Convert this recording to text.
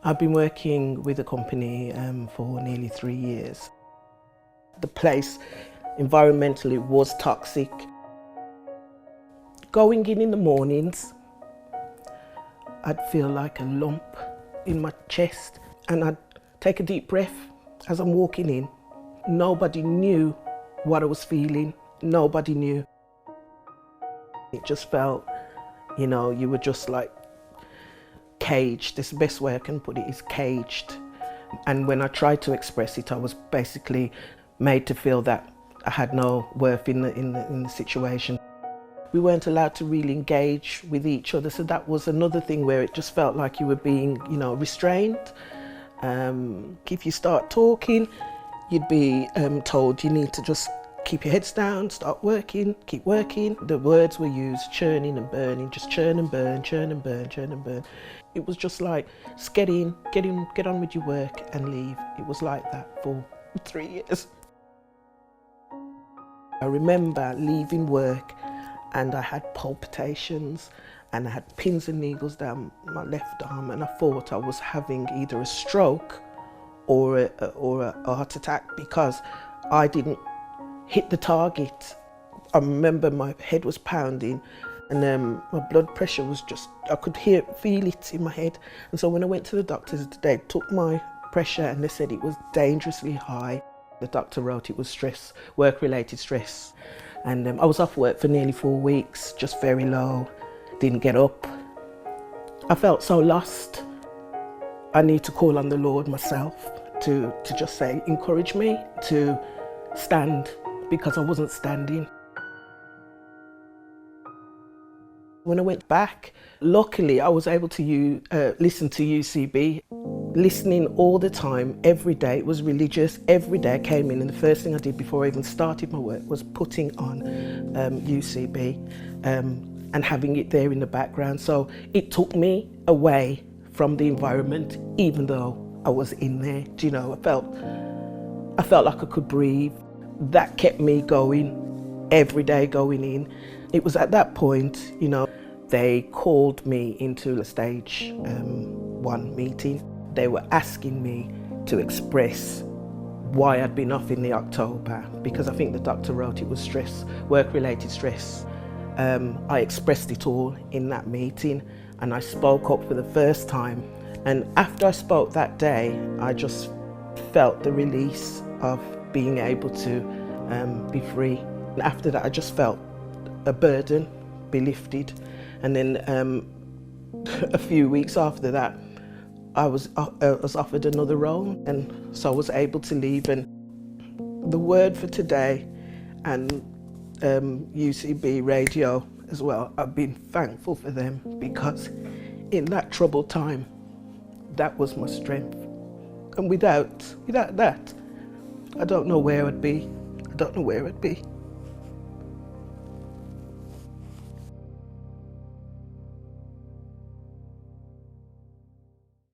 I've been working with a company for nearly 3 years. The place environmentally was toxic. Going in the mornings, I'd feel like a lump in my chest and I'd take a deep breath as I'm walking in. Nobody knew what I was feeling. Nobody knew. It just felt, you know, you were just like caged. That's the best way I can put it, is caged. And when I tried to express it, I was basically made to feel that I had no worth in the situation. We weren't allowed to really engage with each other, so that was another thing where it just felt like you were being, you know, restrained. If you start talking, you'd be told you need to just keep your heads down, start working, keep working. The words were used, churning and burning, just churn and burn, churn and burn, churn and burn. It was just like, just get on with your work and leave. It was like that for 3 years. I remember leaving work and I had palpitations and I had pins and needles down my left arm, and I thought I was having either a stroke or a heart attack because I didn't hit the target. I remember my head was pounding and my blood pressure was just, I could feel it in my head. And so when I went to the doctors, they took my pressure and they said it was dangerously high. The doctor wrote it was stress, work-related stress. And I was off work for nearly 4 weeks, just very low, didn't get up. I felt so lost. I need to call on the Lord myself to just say, encourage me to stand, because I wasn't standing. When I went back, luckily I was able to listen to UCB, listening all the time, every day. It was religious. Every day I came in and the first thing I did before I even started my work was putting on UCB and having it there in the background. So it took me away from the environment, even though I was in there. Do you know, I felt like I could breathe. That kept me going, every day going in. It was at that point, you know, they called me into a stage 1 meeting. They were asking me to express why I'd been off in the October, because I think the doctor wrote it was stress, work-related stress. I expressed it all in that meeting and I spoke up for the first time. And after I spoke that day, I just felt the release of being able to be free. And after that, I just felt a burden be lifted. And then a few weeks after that, I was offered another role, and so I was able to leave. And the Word for Today and UCB Radio as well, I've been thankful for them, because in that troubled time, that was my strength. And without that, I don't know where I'd be. I don't know where I'd be.